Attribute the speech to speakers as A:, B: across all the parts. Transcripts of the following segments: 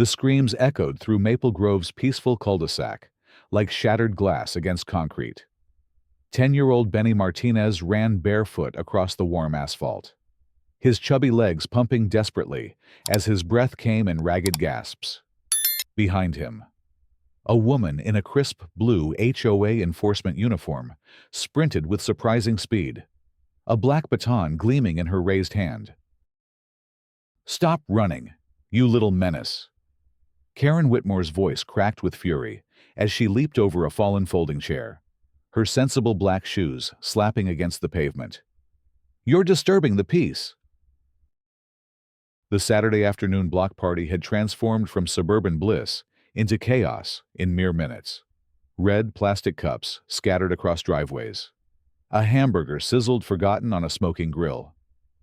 A: The screams echoed through Maple Grove's peaceful cul-de-sac, like shattered glass against concrete. 10-year-old Benny Martinez ran barefoot across the warm asphalt, his chubby legs pumping desperately as his breath came in ragged gasps. Behind him, a woman in a crisp blue HOA enforcement uniform sprinted with surprising speed, a black baton gleaming in her raised hand. "Stop running, you little menace!" Karen Whitmore's voice cracked with fury as she leaped over a fallen folding chair, her sensible black shoes slapping against the pavement. "You're disturbing the peace!" The Saturday afternoon block party had transformed from suburban bliss into chaos in mere minutes. Red plastic cups scattered across driveways. A hamburger sizzled forgotten on a smoking grill.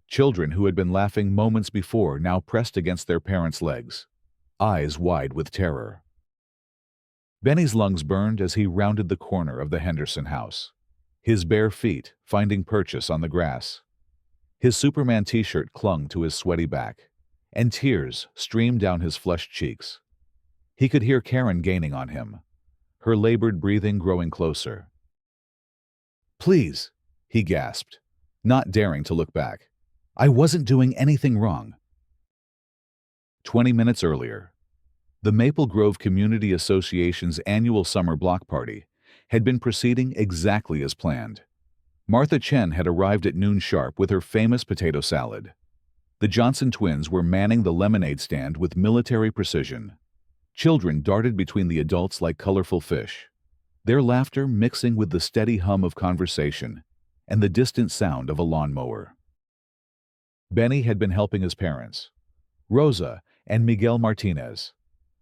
A: Children who had been laughing moments before now pressed against their parents' legs, eyes wide with terror. Benny's lungs burned as he rounded the corner of the Henderson house, his bare feet finding purchase on the grass. His Superman t-shirt clung to his sweaty back, and tears streamed down his flushed cheeks. He could hear Karen gaining on him, her labored breathing growing closer. "Please," he gasped, not daring to look back. "I wasn't doing anything wrong." 20 minutes earlier, the Maple Grove Community Association's annual summer block party had been proceeding exactly as planned. Martha Chen had arrived at noon sharp with her famous potato salad. The Johnson twins were manning the lemonade stand with military precision. Children darted between the adults like colorful fish, their laughter mixing with the steady hum of conversation and the distant sound of a lawnmower. Benny had been helping his parents, Rosa and Miguel Martinez,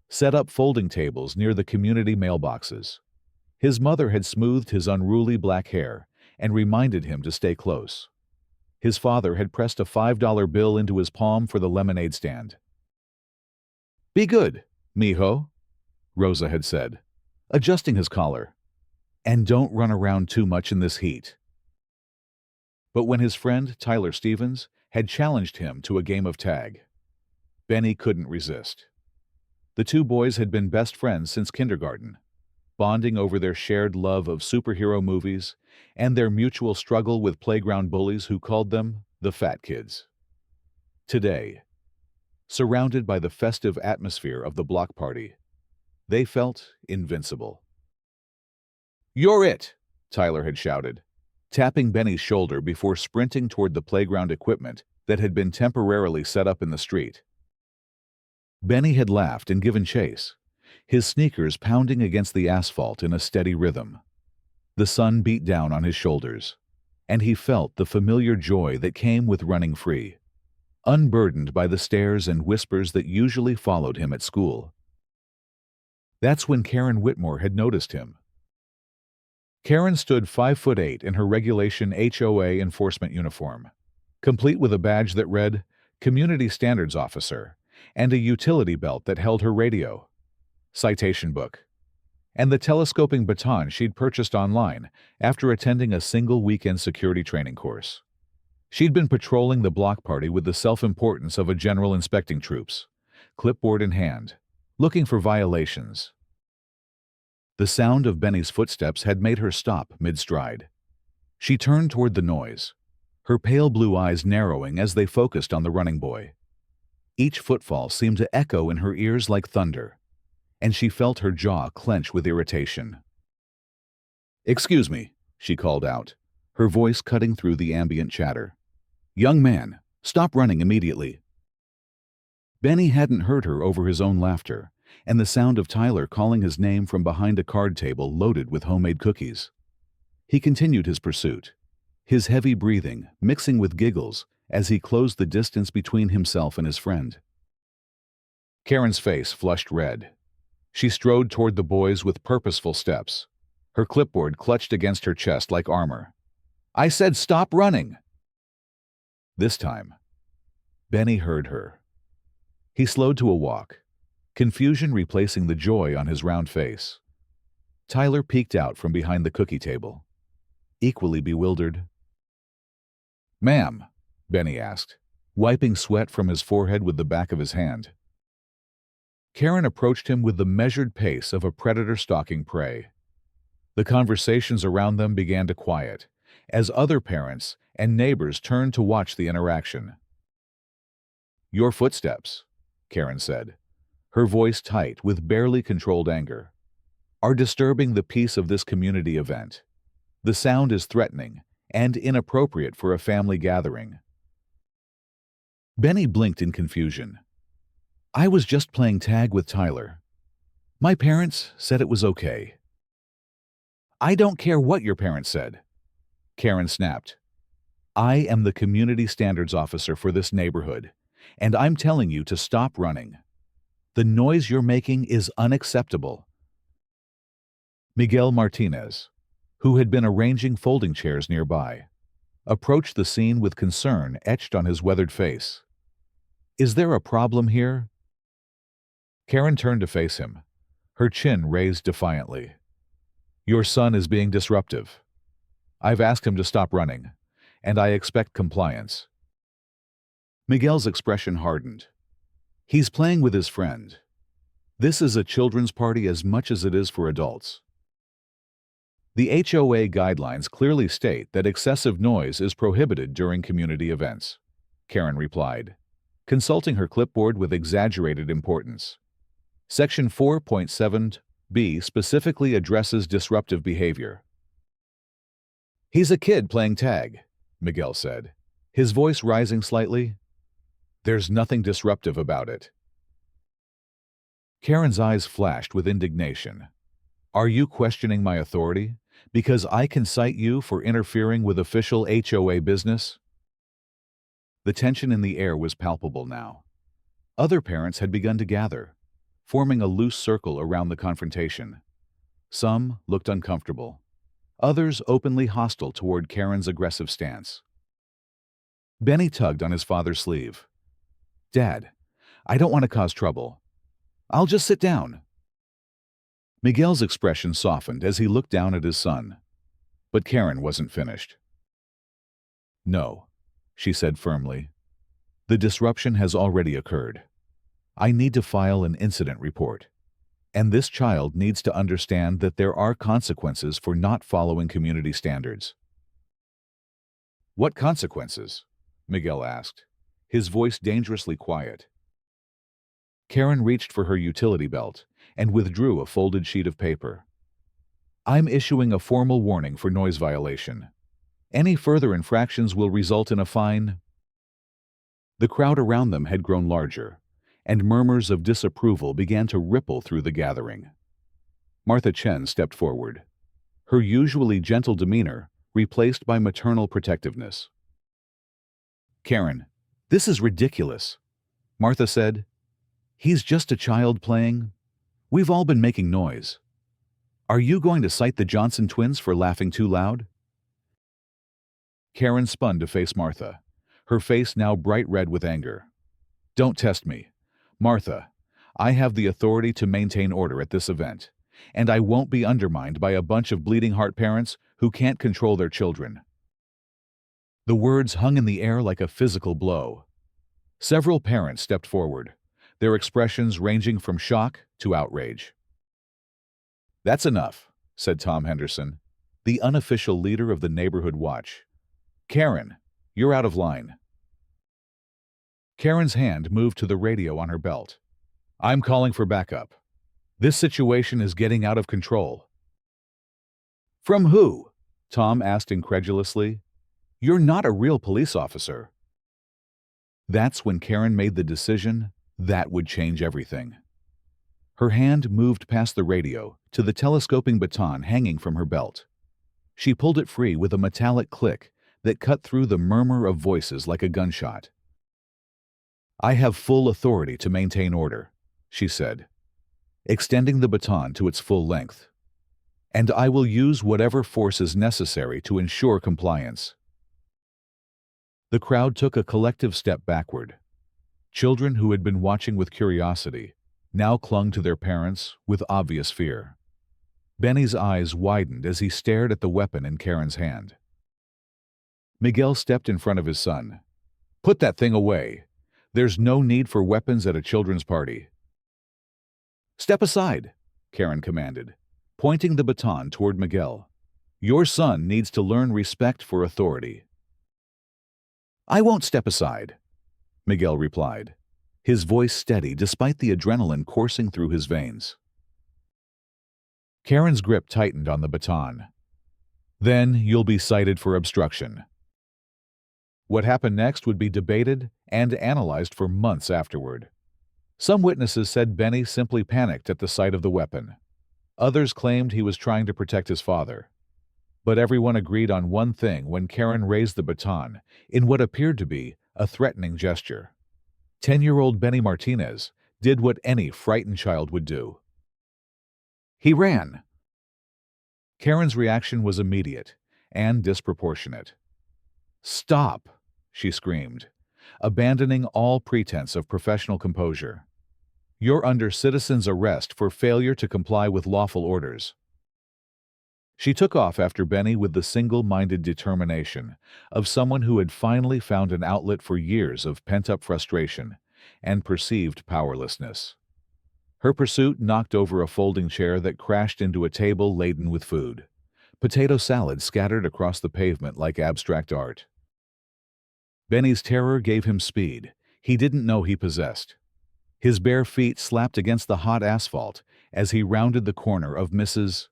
A: set up folding tables near the community mailboxes. His mother had smoothed his unruly black hair and reminded him to stay close. His father had pressed a $5 bill into his palm for the lemonade stand. "Be good, mijo," Rosa had said, adjusting his collar. "And don't run around too much in this heat." But when his friend Tyler Stevens had challenged him to a game of tag, Benny couldn't resist. The two boys had been best friends since kindergarten, bonding over their shared love of superhero movies and their mutual struggle with playground bullies who called them the Fat Kids. Today, surrounded by the festive atmosphere of the block party, they felt invincible. "You're it!" Tyler had shouted, tapping Benny's shoulder before sprinting toward the playground equipment that had been temporarily set up in the street. Benny had laughed and given chase, his sneakers pounding against the asphalt in a steady rhythm. The sun beat down on his shoulders, and he felt the familiar joy that came with running free, unburdened by the stares and whispers that usually followed him at school. That's when Karen Whitmore had noticed him. Karen stood 5'8" in her regulation HOA enforcement uniform, complete with a badge that read Community Standards Officer and a utility belt that held her radio, citation book, and the telescoping baton she'd purchased online after attending a single weekend security training course. She'd been patrolling the block party with the self-importance of a general inspecting troops, clipboard in hand, looking for violations. The sound of Benny's footsteps had made her stop mid-stride. She turned toward the noise, her pale blue eyes narrowing as they focused on the running boy. Each footfall seemed to echo in her ears like thunder, and she felt her jaw clench with irritation. "Excuse me," she called out, her voice cutting through the ambient chatter. "Young man, stop running immediately." Benny hadn't heard her over his own laughter and the sound of Tyler calling his name from behind a card table loaded with homemade cookies. He continued his pursuit, his heavy breathing mixing with giggles as he closed the distance between himself and his friend. Karen's face flushed red. She strode toward the boys with purposeful steps, her clipboard clutched against her chest like armor. "I said stop running!" This time, Benny heard her. He slowed to a walk, confusion replacing the joy on his round face. Tyler peeked out from behind the cookie table, equally bewildered. "Ma'am," Benny asked, wiping sweat from his forehead with the back of his hand. Karen approached him with the measured pace of a predator stalking prey. The conversations around them began to quiet, as other parents and neighbors turned to watch the interaction. "Your footsteps," Karen said, her voice tight with barely controlled anger, "are disturbing the peace of this community event. The sound is threatening and inappropriate for a family gathering." Benny blinked in confusion. "I was just playing tag with Tyler. My parents said it was okay." "I don't care what your parents said," Karen snapped. "I am the community standards officer for this neighborhood, and I'm telling you to stop running. The noise you're making is unacceptable." Miguel Martinez, who had been arranging folding chairs nearby, approached the scene with concern etched on his weathered face. "Is there a problem here?" Karen turned to face him, her chin raised defiantly. "Your son is being disruptive. I've asked him to stop running, and I expect compliance." Miguel's expression hardened. "He's playing with his friend. This is a children's party as much as it is for adults." The HOA guidelines clearly state that excessive noise is prohibited during community events, Karen replied, consulting her clipboard with exaggerated importance. Section 4.7b specifically addresses disruptive behavior. "He's a kid playing tag," Miguel said, his voice rising slightly. "There's nothing disruptive about it." Karen's eyes flashed with indignation. "Are you questioning my authority? Because I can cite you for interfering with official HOA business?" The tension in the air was palpable now. Other parents had begun to gather, forming a loose circle around the confrontation. Some looked uncomfortable, others openly hostile toward Karen's aggressive stance. Benny tugged on his father's sleeve. "Dad, I don't want to cause trouble. I'll just sit down." Miguel's expression softened as he looked down at his son. But Karen wasn't finished. "No," she said firmly. "The disruption has already occurred. I need to file an incident report. And this child needs to understand that there are consequences for not following community standards." "What consequences?" Miguel asked, his voice dangerously quiet. Karen reached for her utility belt and withdrew a folded sheet of paper. "I'm issuing a formal warning for noise violation. Any further infractions will result in a fine." The crowd around them had grown larger, and murmurs of disapproval began to ripple through the gathering. Martha Chen stepped forward, her usually gentle demeanor replaced by maternal protectiveness. "Karen, this is ridiculous," Martha said. "He's just a child playing. We've all been making noise. Are you going to cite the Johnson twins for laughing too loud?" Karen spun to face Martha, her face now bright red with anger. "Don't test me. Martha, I have the authority to maintain order at this event, and I won't be undermined by a bunch of bleeding heart parents who can't control their children." The words hung in the air like a physical blow. Several parents stepped forward, their expressions ranging from shock to outrage. "That's enough," said Tom Henderson, the unofficial leader of the neighborhood watch. "Karen, you're out of line." Karen's hand moved to the radio on her belt. "I'm calling for backup. This situation is getting out of control." "From who?" Tom asked incredulously. "You're not a real police officer." That's when Karen made the decision that would change everything. Her hand moved past the radio to the telescoping baton hanging from her belt. She pulled it free with a metallic click that cut through the murmur of voices like a gunshot. "I have full authority to maintain order," she said, extending the baton to its full length. "And I will use whatever force is necessary to ensure compliance." The crowd took a collective step backward. Children who had been watching with curiosity now clung to their parents with obvious fear. Benny's eyes widened as he stared at the weapon in Karen's hand. Miguel stepped in front of his son. "Put that thing away. There's no need for weapons at a children's party." "Step aside," Karen commanded, pointing the baton toward Miguel. "Your son needs to learn respect for authority." "I won't step aside," Miguel replied, his voice steady despite the adrenaline coursing through his veins. Karen's grip tightened on the baton. "Then you'll be cited for obstruction." What happened next would be debated and analyzed for months afterward. Some witnesses said Benny simply panicked at the sight of the weapon. Others claimed he was trying to protect his father. But everyone agreed on one thing when Karen raised the baton in what appeared to be a threatening gesture. 10-year-old Benny Martinez did what any frightened child would do. He ran. Karen's reaction was immediate and disproportionate. "Stop!" she screamed, abandoning all pretense of professional composure. "You're under citizen's arrest for failure to comply with lawful orders." She took off after Benny with the single-minded determination of someone who had finally found an outlet for years of pent-up frustration and perceived powerlessness. Her pursuit knocked over a folding chair that crashed into a table laden with food. Potato salad scattered across the pavement like abstract art. Benny's terror gave him speed he didn't know he possessed. His bare feet slapped against the hot asphalt as he rounded the corner of Mrs.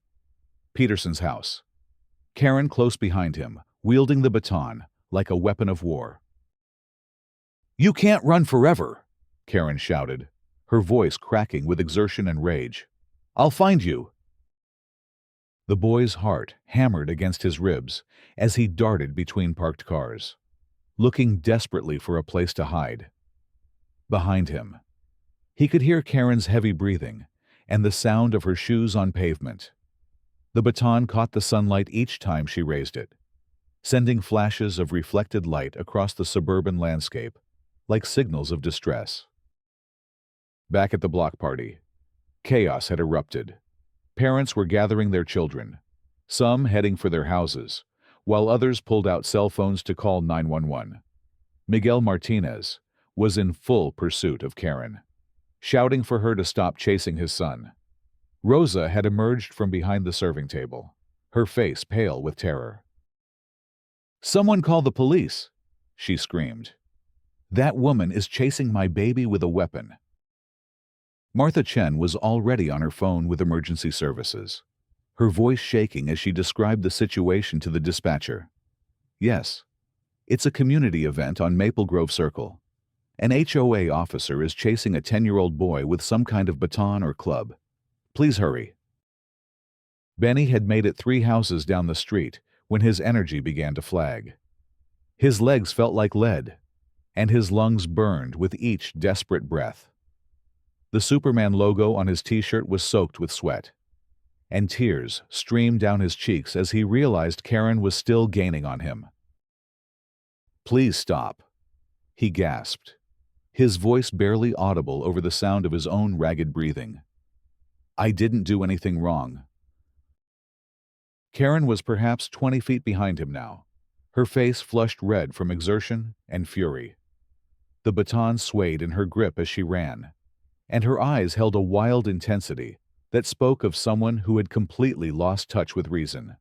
A: Peterson's house. Karen close behind him, wielding the baton like a weapon of war. "You can't run forever," Karen shouted, her voice cracking with exertion and rage. "I'll find you." The boy's heart hammered against his ribs as he darted between parked cars, looking desperately for a place to hide. Behind him, he could hear Karen's heavy breathing and the sound of her shoes on pavement. The baton caught the sunlight each time she raised it, sending flashes of reflected light across the suburban landscape, like signals of distress. Back at the block party, chaos had erupted. Parents were gathering their children, some heading for their houses, while others pulled out cell phones to call 911. Miguel Martinez was in full pursuit of Karen, shouting for her to stop chasing his son. Rosa had emerged from behind the serving table, her face pale with terror. "Someone call the police," she screamed. "That woman is chasing my baby with a weapon." Martha Chen was already on her phone with emergency services, her voice shaking as she described the situation to the dispatcher. "Yes, it's a community event on Maple Grove Circle. An HOA officer is chasing a 10-year-old boy with some kind of baton or club. Please hurry." Benny had made it 3 houses down the street when his energy began to flag. His legs felt like lead, and his lungs burned with each desperate breath. The Superman logo on his t-shirt was soaked with sweat, and tears streamed down his cheeks as he realized Karen was still gaining on him. "Please stop," he gasped, his voice barely audible over the sound of his own ragged breathing. "I didn't do anything wrong." Karen was perhaps 20 feet behind him now, her face flushed red from exertion and fury. The baton swayed in her grip as she ran, and her eyes held a wild intensity that spoke of someone who had completely lost touch with reason.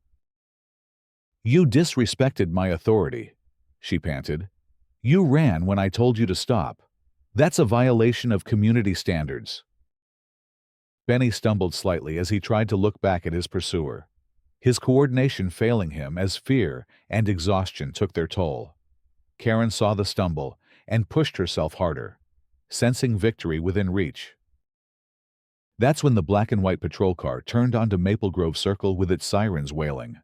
A: "You disrespected my authority," she panted. "You ran when I told you to stop. That's a violation of community standards." Benny stumbled slightly as he tried to look back at his pursuer, his coordination failing him as fear and exhaustion took their toll. Karen saw the stumble and pushed herself harder, sensing victory within reach. That's when the black and white patrol car turned onto Maple Grove Circle with its sirens wailing.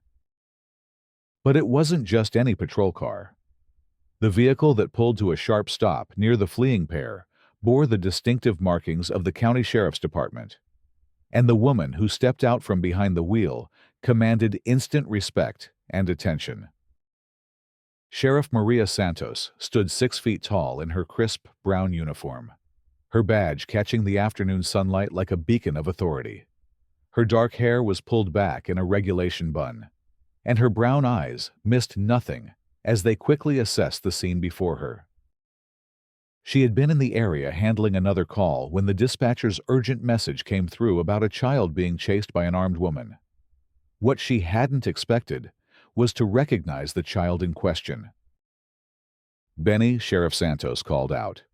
A: But it wasn't just any patrol car. The vehicle that pulled to a sharp stop near the fleeing pair bore the distinctive markings of the county sheriff's department, and the woman who stepped out from behind the wheel commanded instant respect and attention. Sheriff Maria Santos stood 6 feet tall in her crisp brown uniform, her badge catching the afternoon sunlight like a beacon of authority. Her dark hair was pulled back in a regulation bun, and her brown eyes missed nothing as they quickly assessed the scene before her. She had been in the area handling another call when the dispatcher's urgent message came through about a child being chased by an armed woman. What she hadn't expected was to recognize the child in question. "Benny," Sheriff Santos called out,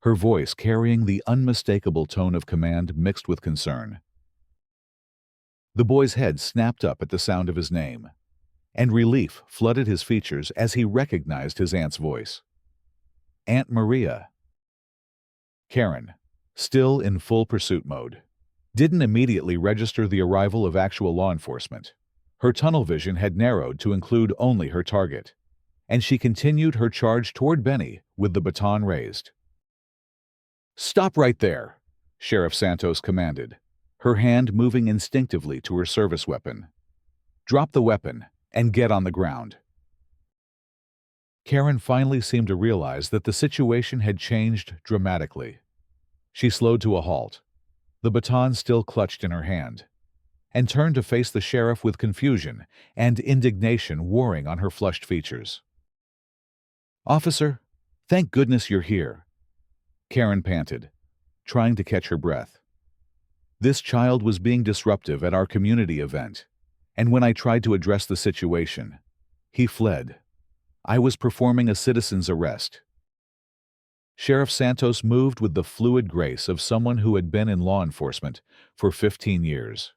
A: her voice carrying the unmistakable tone of command mixed with concern. The boy's head snapped up at the sound of his name, and relief flooded his features as he recognized his aunt's voice. Aunt Maria. Karen, still in full pursuit mode, didn't immediately register the arrival of actual law enforcement. Her tunnel vision had narrowed to include only her target, and she continued her charge toward Benny with the baton raised. "Stop right there," Sheriff Santos commanded, her hand moving instinctively to her service weapon. "Drop the weapon and get on the ground." Karen finally seemed to realize that the situation had changed dramatically. She slowed to a halt, the baton still clutched in her hand, and turned to face the sheriff with confusion and indignation warring on her flushed features. "Officer, thank goodness you're here," Karen panted, trying to catch her breath. "This child was being disruptive at our community event, and when I tried to address the situation, he fled. I was performing a citizen's arrest." Sheriff Santos moved with the fluid grace of someone who had been in law enforcement for 15 years.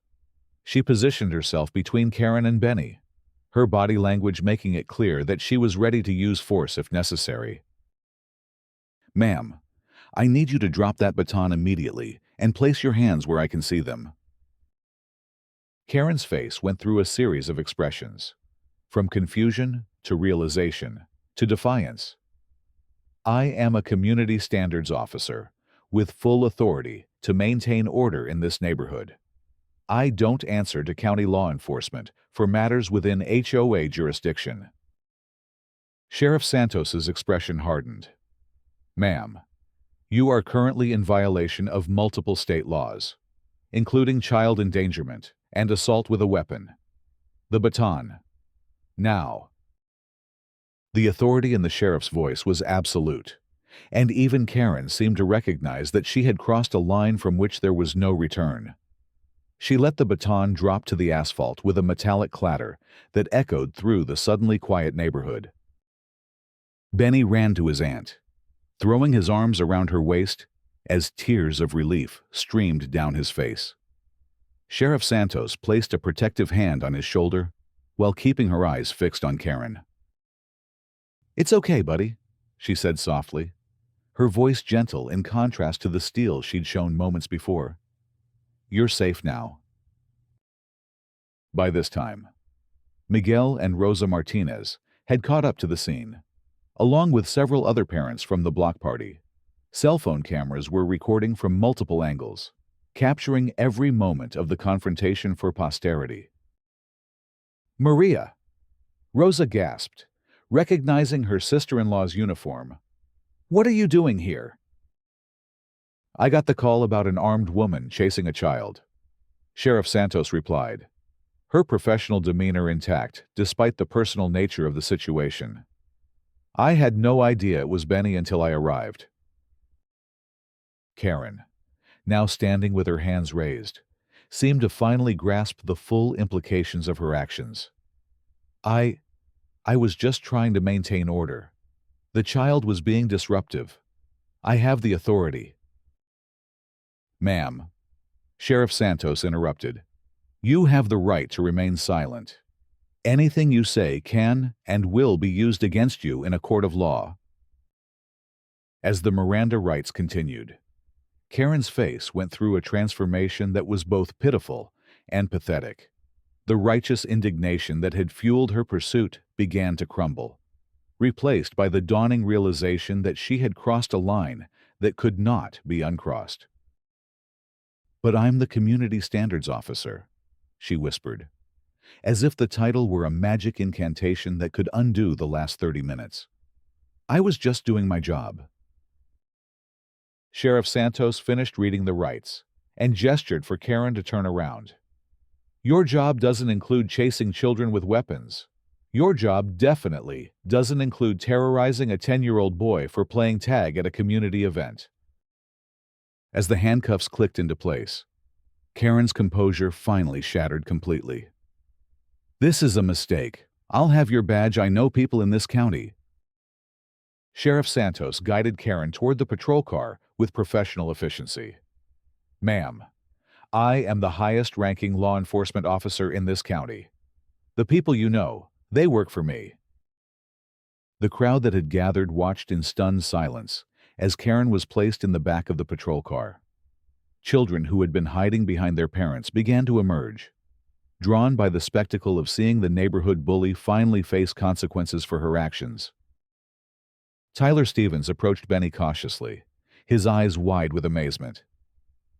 A: She positioned herself between Karen and Benny, her body language making it clear that she was ready to use force if necessary. "Ma'am, I need you to drop that baton immediately and place your hands where I can see them." Karen's face went through a series of expressions, from confusion to realization to defiance. "I am a community standards officer with full authority to maintain order in this neighborhood. I don't answer to county law enforcement for matters within HOA jurisdiction." Sheriff Santos's expression hardened. "Ma'am, you are currently in violation of multiple state laws, including child endangerment and assault with a weapon. The baton. Now." The authority in the sheriff's voice was absolute, and even Karen seemed to recognize that she had crossed a line from which there was no return. She let the baton drop to the asphalt with a metallic clatter that echoed through the suddenly quiet neighborhood. Benny ran to his aunt, throwing his arms around her waist as tears of relief streamed down his face. Sheriff Santos placed a protective hand on his shoulder while keeping her eyes fixed on Karen. "It's okay, buddy," she said softly, her voice gentle in contrast to the steel she'd shown moments before. "You're safe now." By this time, Miguel and Rosa Martinez had caught up to the scene, along with several other parents from the block party. Cell phone cameras were recording from multiple angles, capturing every moment of the confrontation for posterity. "Maria!" Rosa gasped, recognizing her sister-in-law's uniform. "What are you doing here?" "I got the call about an armed woman chasing a child," Sheriff Santos replied, her professional demeanor intact despite the personal nature of the situation. "I had no idea it was Benny until I arrived." Karen, now standing with her hands raised, seemed to finally grasp the full implications of her actions. I was just trying to maintain order. The child was being disruptive. I have the authority." "Ma'am," Sheriff Santos interrupted, "you have the right to remain silent. Anything you say can and will be used against you in a court of law." As the Miranda rights continued, Karen's face went through a transformation that was both pitiful and pathetic. The righteous indignation that had fueled her pursuit began to crumble, replaced by the dawning realization that she had crossed a line that could not be uncrossed. "But I'm the community standards officer," she whispered, as if the title were a magic incantation that could undo the last 30 minutes. "I was just doing my job." Sheriff Santos finished reading the rights and gestured for Karen to turn around. "Your job doesn't include chasing children with weapons. Your job definitely doesn't include terrorizing a 10-year-old boy for playing tag at a community event. As the handcuffs clicked into place, Karen's composure finally shattered completely. This is a mistake. I'll have your badge. I know people in this county. Sheriff Santos guided Karen toward the patrol car with professional efficiency. Ma'am, I am the highest-ranking law enforcement officer in this county. The people you know, they work for me. The crowd that had gathered watched in stunned silence as Karen was placed in the back of the patrol car. Children who had been hiding behind their parents began to emerge, drawn by the spectacle of seeing the neighborhood bully finally face consequences for her actions. Tyler Stevens approached Benny cautiously, his eyes wide with amazement.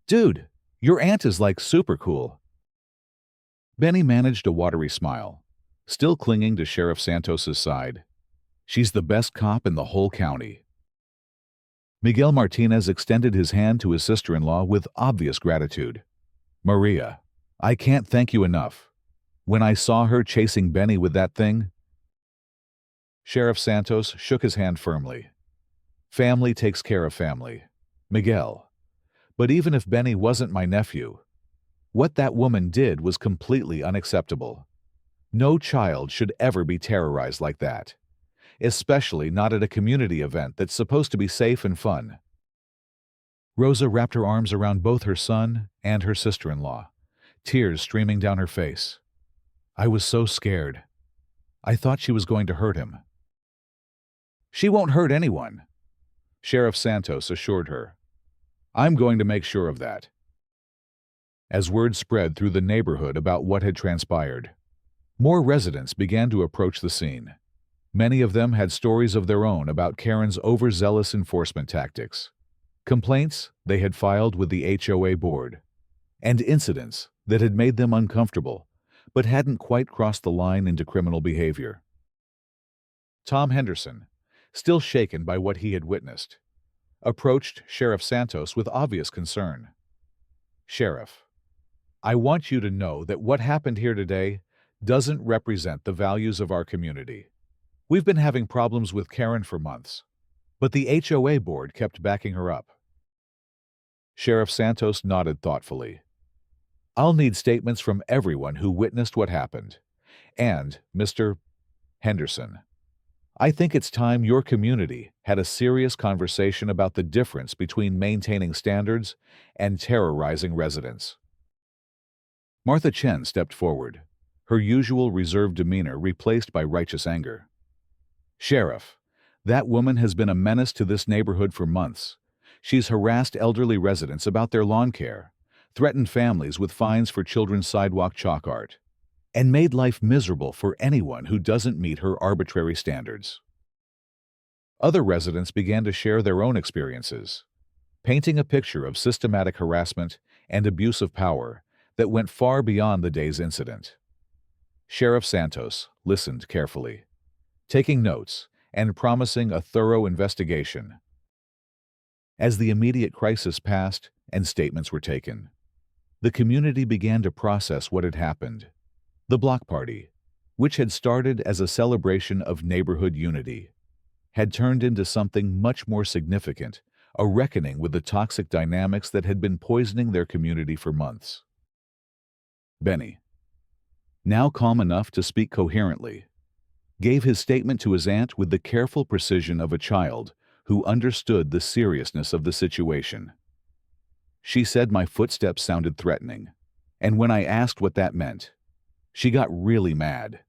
A: "Dude, your aunt is like super cool." Benny managed a watery smile, still clinging to Sheriff Santos's side. "She's the best cop in the whole county." Miguel Martinez extended his hand to his sister-in-law with obvious gratitude. "Maria, I can't thank you enough. When I saw her chasing Benny with that thing..." Sheriff Santos shook his hand firmly. "Family takes care of family, Miguel. But even if Benny wasn't my nephew, what that woman did was completely unacceptable. No child should ever be terrorized like that, especially not at a community event that's supposed to be safe and fun." Rosa wrapped her arms around both her son and her sister-in-law, tears streaming down her face. "I was so scared. I thought she was going to hurt him." "She won't hurt anyone," Sheriff Santos assured her. "I'm going to make sure of that." As word spread through the neighborhood about what had transpired, more residents began to approach the scene. Many of them had stories of their own about Karen's overzealous enforcement tactics, complaints they had filed with the HOA board, and incidents that had made them uncomfortable but hadn't quite crossed the line into criminal behavior. Tom Henderson, still shaken by what he had witnessed, approached Sheriff Santos with obvious concern. "Sheriff, I want you to know that what happened here today doesn't represent the values of our community. We've been having problems with Karen for months, but the HOA board kept backing her up." Sheriff Santos nodded thoughtfully. "I'll need statements from everyone who witnessed what happened. And, Mr. Henderson, I think it's time your community had a serious conversation about the difference between maintaining standards and terrorizing residents." Martha Chen stepped forward, her usual reserved demeanor replaced by righteous anger. "Sheriff, that woman has been a menace to this neighborhood for months. She's harassed elderly residents about their lawn care, threatened families with fines for children's sidewalk chalk art, and made life miserable for anyone who doesn't meet her arbitrary standards." Other residents began to share their own experiences, painting a picture of systematic harassment and abuse of power that went far beyond the day's incident. Sheriff Santos listened carefully, taking notes and promising a thorough investigation. As the immediate crisis passed and statements were taken, the community began to process what had happened. The block party, which had started as a celebration of neighborhood unity, had turned into something much more significant, a reckoning with the toxic dynamics that had been poisoning their community for months. Benny, now calm enough to speak coherently, gave his statement to his aunt with the careful precision of a child who understood the seriousness of the situation. "She said my footsteps sounded threatening, and when I asked what that meant, she got really mad.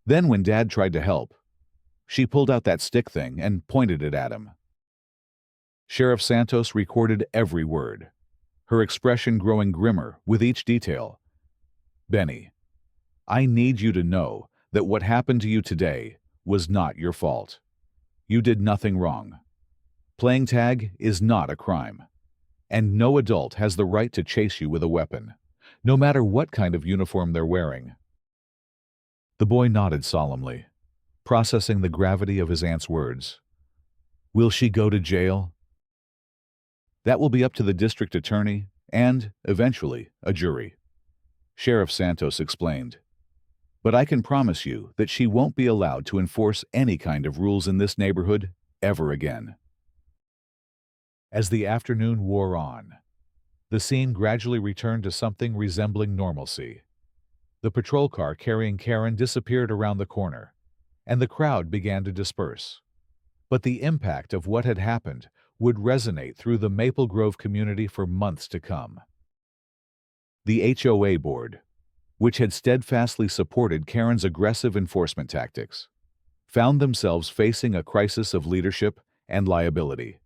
A: Then when Dad tried to help, she pulled out that stick thing and pointed it at him." Sheriff Santos recorded every word, her expression growing grimmer with each detail. "Benny, I need you to know that what happened to you today was not your fault. You did nothing wrong. Playing tag is not a crime, and no adult has the right to chase you with a weapon, no matter what kind of uniform they're wearing." The boy nodded solemnly, processing the gravity of his aunt's words. "Will she go to jail?" "That will be up to the district attorney and, eventually, a jury," Sheriff Santos explained. But I can promise you that she won't be allowed to enforce any kind of rules in this neighborhood ever again." As the afternoon wore on, the scene gradually returned to something resembling normalcy. The patrol car carrying Karen disappeared around the corner, and the crowd began to disperse. But the impact of what had happened would resonate through the Maple Grove community for months to come. The HOA board, which had steadfastly supported Karen's aggressive enforcement tactics, found themselves facing a crisis of leadership and liability.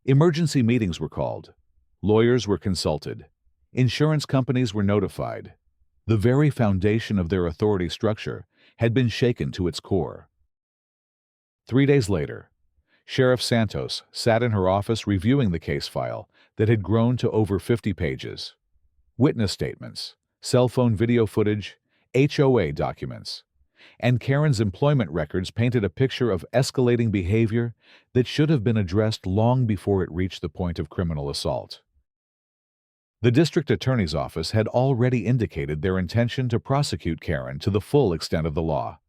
A: Emergency meetings were called, lawyers were consulted, insurance companies were notified. The very foundation of their authority structure had been shaken to its core. 3 days later, Sheriff Santos sat in her office reviewing the case file that had grown to over 50 pages. Witness statements, cell phone video footage, HOA documents, and Karen's employment records painted a picture of escalating behavior that should have been addressed long before it reached the point of criminal assault. The district attorney's office had already indicated their intention to prosecute Karen to the full extent of the law.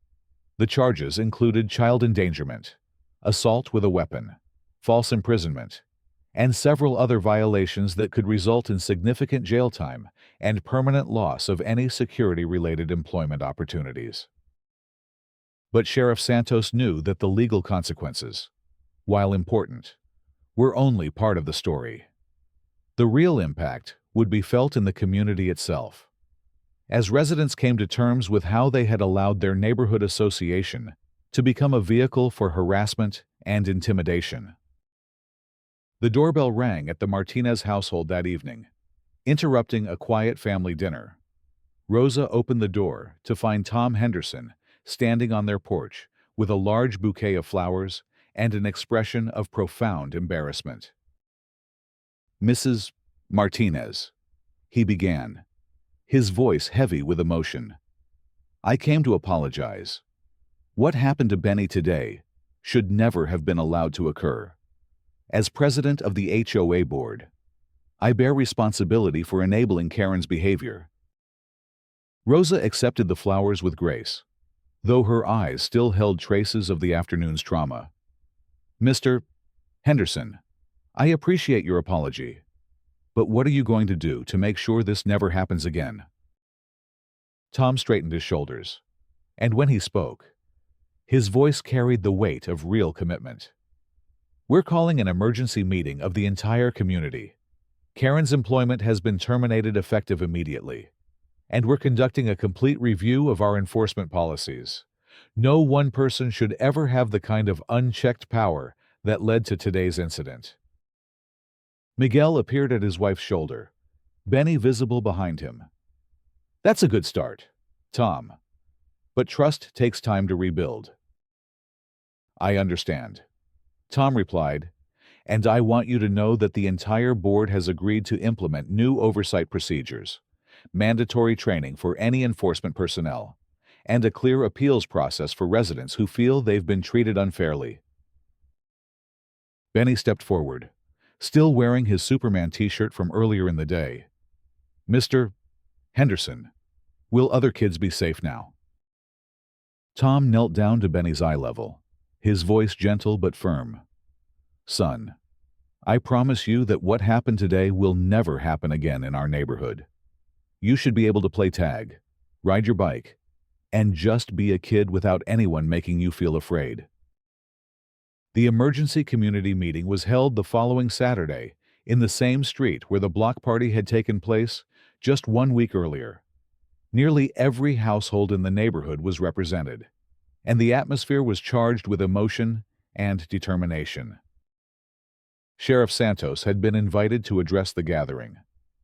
A: The charges included child endangerment, assault with a weapon, false imprisonment, and several other violations that could result in significant jail time and permanent loss of any security-related employment opportunities. But Sheriff Santos knew that the legal consequences, while important, were only part of the story. The real impact would be felt in the community itself, as residents came to terms with how they had allowed their neighborhood association to become a vehicle for harassment and intimidation. The doorbell rang at the Martinez household that evening, interrupting a quiet family dinner. Rosa opened the door to find Tom Henderson standing on their porch with a large bouquet of flowers and an expression of profound embarrassment. "Mrs. Martinez," he began, his voice heavy with emotion, "I came to apologize. What happened to Benny today should never have been allowed to occur. As president of the HOA board, I bear responsibility for enabling Karen's behavior." Rosa accepted the flowers with grace, though her eyes still held traces of the afternoon's trauma. "Mr. Henderson, I appreciate your apology, but what are you going to do to make sure this never happens again?" Tom straightened his shoulders, and when he spoke, his voice carried the weight of real commitment. "We're calling an emergency meeting of the entire community. Karen's employment has been terminated effective immediately, and we're conducting a complete review of our enforcement policies. No one person should ever have the kind of unchecked power that led to today's incident." Miguel appeared at his wife's shoulder, Benny visible behind him. "That's a good start, Tom. But trust takes time to rebuild." "I understand," Tom replied, "and I want you to know that the entire board has agreed to implement new oversight procedures, mandatory training for any enforcement personnel, and a clear appeals process for residents who feel they've been treated unfairly." Benny stepped forward, still wearing his Superman t-shirt from earlier in the day. "Mr. Henderson, will other kids be safe now?" Tom knelt down to Benny's eye level, his voice gentle but firm. "Son, I promise you that what happened today will never happen again in our neighborhood. You should be able to play tag, ride your bike, and just be a kid without anyone making you feel afraid." The emergency community meeting was held the following Saturday in the same street where the block party had taken place just 1 week earlier. Nearly every household in the neighborhood was represented, and the atmosphere was charged with emotion and determination. Sheriff Santos had been invited to address the gathering,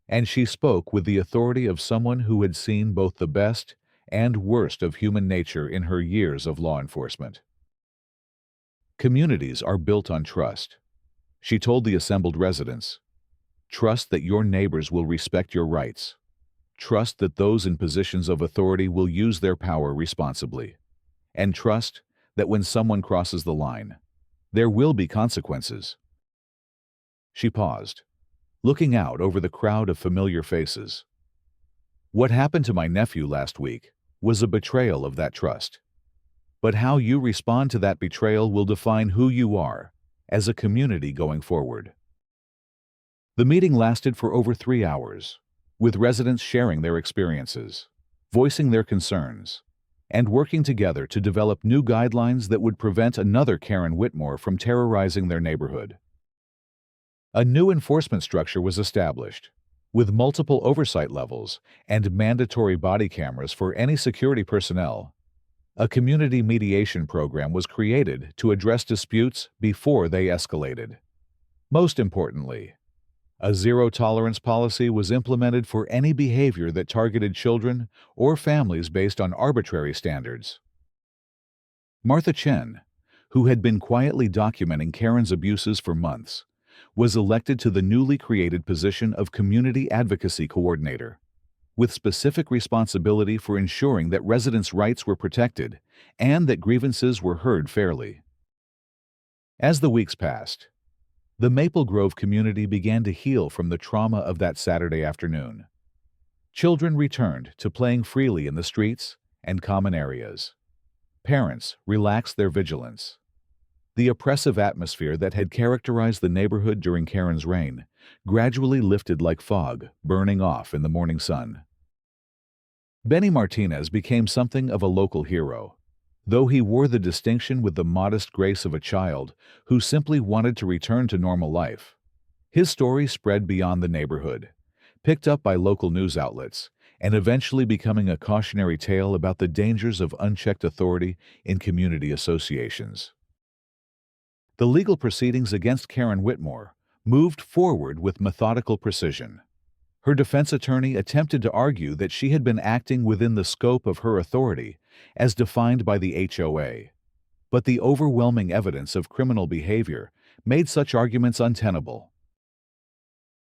A: and she spoke with the authority of someone who had seen both the best and worst of human nature in her years of law enforcement. "Communities are built on trust," she told the assembled residents. "Trust that your neighbors will respect your rights. Trust that those in positions of authority will use their power responsibly. And trust that when someone crosses the line, there will be consequences." She paused, looking out over the crowd of familiar faces. "What happened to my nephew last week was a betrayal of that trust. But how you respond to that betrayal will define who you are as a community going forward. The meeting lasted for over 3 hours, with residents sharing their experiences, voicing their concerns, and working together to develop new guidelines that would prevent another Karen Whitmore from terrorizing their neighborhood. A new enforcement structure was established, with multiple oversight levels and mandatory body cameras for any security personnel. A community mediation program was created to address disputes before they escalated. Most importantly, a zero-tolerance policy was implemented for any behavior that targeted children or families based on arbitrary standards. Martha Chen, who had been quietly documenting Karen's abuses for months, was elected to the newly created position of Community Advocacy Coordinator, with specific responsibility for ensuring that residents' rights were protected and that grievances were heard fairly. As the weeks passed, the Maple Grove community began to heal from the trauma of that Saturday afternoon. Children returned to playing freely in the streets and common areas. Parents relaxed their vigilance. The oppressive atmosphere that had characterized the neighborhood during Karen's reign gradually lifted like fog burning off in the morning sun. Benny Martinez became something of a local hero, though he wore the distinction with the modest grace of a child who simply wanted to return to normal life. His story spread beyond the neighborhood, picked up by local news outlets, and eventually becoming a cautionary tale about the dangers of unchecked authority in community associations. The legal proceedings against Karen Whitmore moved forward with methodical precision. Her defense attorney attempted to argue that she had been acting within the scope of her authority as defined by the HOA, but the overwhelming evidence of criminal behavior made such arguments untenable.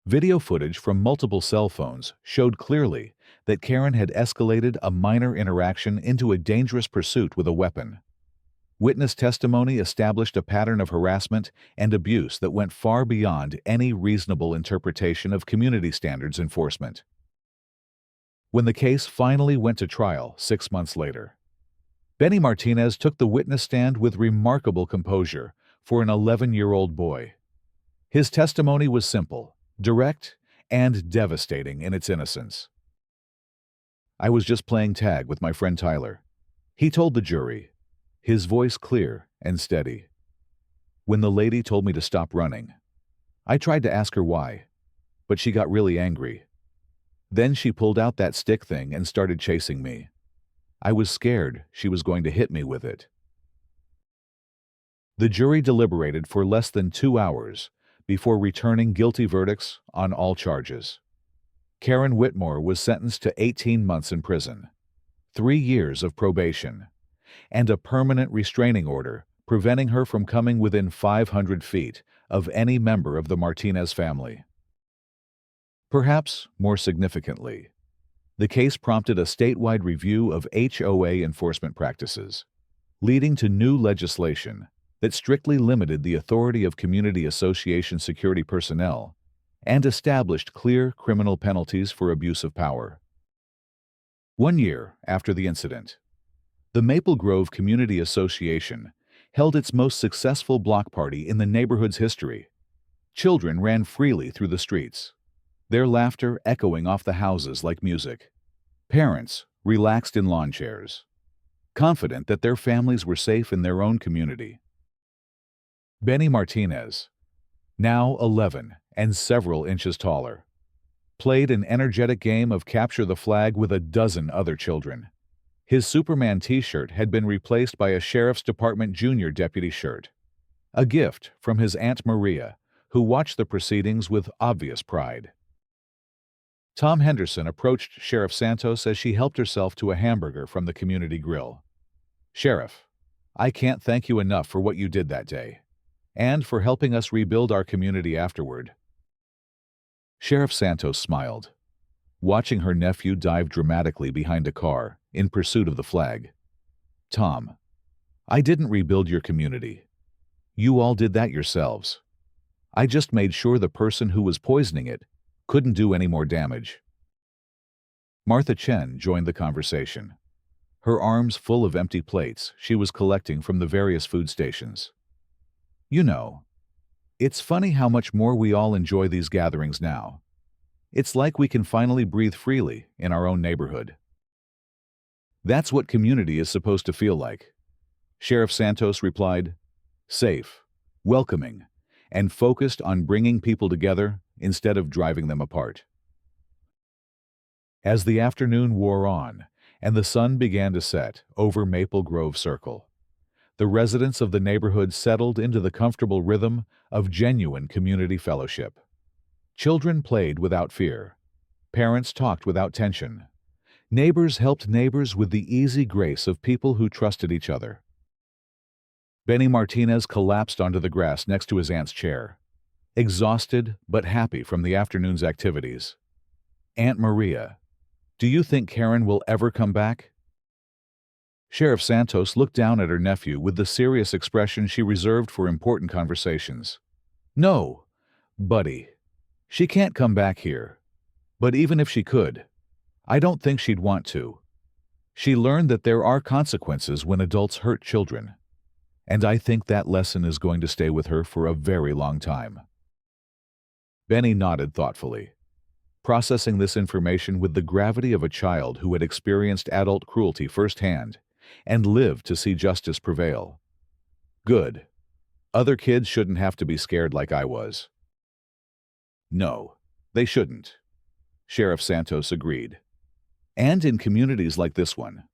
A: Video footage from multiple cell phones showed clearly that Karen had escalated a minor interaction into a dangerous pursuit with a weapon. Witness testimony established a pattern of harassment and abuse that went far beyond any reasonable interpretation of community standards enforcement. When the case finally went to trial 6 months later, Benny Martinez took the witness stand with remarkable composure for an 11-year-old boy. His testimony was simple, direct, and devastating in its innocence. "I was just playing tag with my friend Tyler," he told the jury, his voice clear and steady. "When the lady told me to stop running, I tried to ask her why, but she got really angry. Then she pulled out that stick thing and started chasing me. I was scared she was going to hit me with it." The jury deliberated for less than 2 hours before returning guilty verdicts on all charges. Karen Whitmore was sentenced to 18 months in prison, 3 years of probation, and a permanent restraining order preventing her from coming within 500 feet of any member of the Martinez family. Perhaps more significantly, the case prompted a statewide review of HOA enforcement practices, leading to new legislation that strictly limited the authority of community association security personnel and established clear criminal penalties for abuse of power. 1 year after the incident, the Maple Grove Community Association held its most successful block party in the neighborhood's history. Children ran freely through the streets, their laughter echoing off the houses like music. Parents relaxed in lawn chairs, confident that their families were safe in their own community. Benny Martinez, now 11 and several inches taller, played an energetic game of capture the flag with a dozen other children. His Superman t-shirt had been replaced by a Sheriff's Department Junior Deputy shirt, a gift from his Aunt Maria, who watched the proceedings with obvious pride. Tom Henderson approached Sheriff Santos as she helped herself to a hamburger from the community grill. "Sheriff, I can't thank you enough for what you did that day, and for helping us rebuild our community afterward." Sheriff Santos smiled, watching her nephew dive dramatically behind a car in pursuit of the flag. "Tom, I didn't rebuild your community. You all did that yourselves. I just made sure the person who was poisoning it couldn't do any more damage." Martha Chen joined the conversation. her arms full of empty plates she was collecting from the various food stations. "You know, it's funny how much more we all enjoy these gatherings now. It's like we can finally breathe freely in our own neighborhood." "That's what community is supposed to feel like," Sheriff Santos replied. "Safe, welcoming, and focused on bringing people together instead of driving them apart." As the afternoon wore on and the sun began to set over Maple Grove Circle, the residents of the neighborhood settled into the comfortable rhythm of genuine community fellowship. Children played without fear. Parents talked without tension. Neighbors helped neighbors with the easy grace of people who trusted each other. Benny Martinez collapsed onto the grass next to his aunt's chair, exhausted but happy from the afternoon's activities. "Aunt Maria, do you think Karen will ever come back?" Sheriff Santos looked down at her nephew with the serious expression she reserved for important conversations. "No, buddy. She can't come back here. But even if she could, I don't think she'd want to. She learned that there are consequences when adults hurt children, and I think that lesson is going to stay with her for a very long time." Benny nodded thoughtfully, processing this information with the gravity of a child who had experienced adult cruelty firsthand and lived to see justice prevail. "Good. Other kids shouldn't have to be scared like I was." "No, they shouldn't," Sheriff Santos agreed. "And in communities like this one,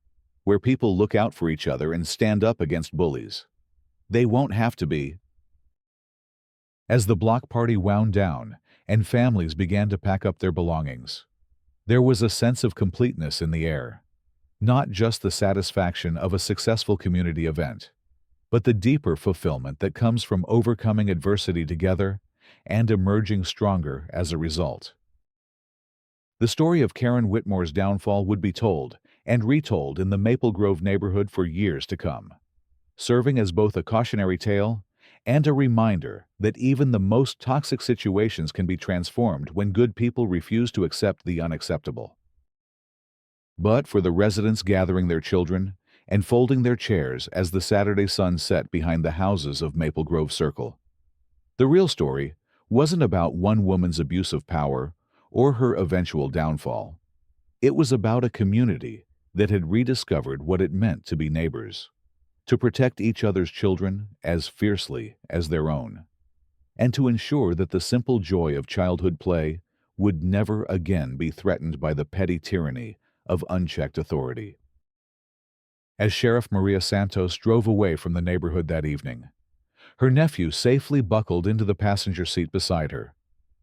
A: where people look out for each other and stand up against bullies, they won't have to be." As the block party wound down and families began to pack up their belongings, there was a sense of completeness in the air. Not just the satisfaction of a successful community event, but the deeper fulfillment that comes from overcoming adversity together and emerging stronger as a result. The story of Karen Whitmore's downfall would be told and retold in the Maple Grove neighborhood for years to come, serving as both a cautionary tale and a reminder that even the most toxic situations can be transformed when good people refuse to accept the unacceptable. But for the residents gathering their children and folding their chairs as the Saturday sun set behind the houses of Maple Grove Circle, the real story wasn't about one woman's abuse of power or her eventual downfall. It was about a community that had rediscovered what it meant to be neighbors, to protect each other's children as fiercely as their own, and to ensure that the simple joy of childhood play would never again be threatened by the petty tyranny of unchecked authority. As Sheriff Maria Santos drove away from the neighborhood that evening, her nephew safely buckled into the passenger seat beside her.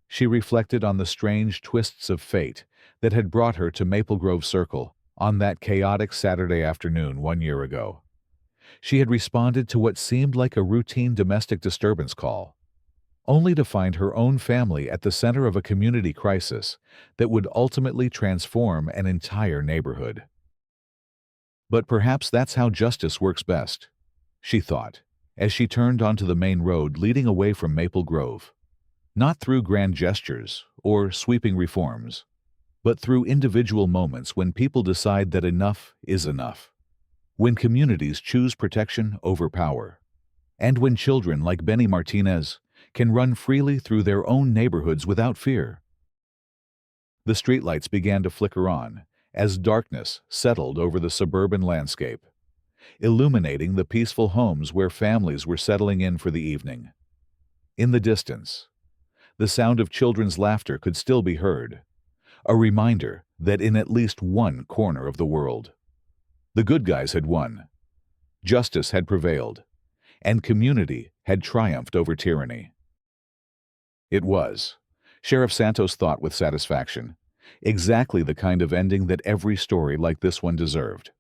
A: She reflected on the strange twists of fate that had brought her to Maple Grove Circle on that chaotic Saturday afternoon 1 year ago. She had responded to what seemed like a routine domestic disturbance call, only to find her own family at the center of a community crisis that would ultimately transform an entire neighborhood. But perhaps that's how justice works best, she thought, as she turned onto the main road leading away from Maple Grove. Not through grand gestures or sweeping reforms, but through individual moments when people decide that enough is enough, when communities choose protection over power, and when children like Benny Martinez can run freely through their own neighborhoods without fear. The streetlights began to flicker on as darkness settled over the suburban landscape, illuminating the peaceful homes where families were settling in for the evening. In the distance, the sound of children's laughter could still be heard, a reminder that in at least one corner of the world, the good guys had won, justice had prevailed, and community had triumphed over tyranny. It was, Sheriff Santos thought with satisfaction, exactly the kind of ending that every story like this one deserved.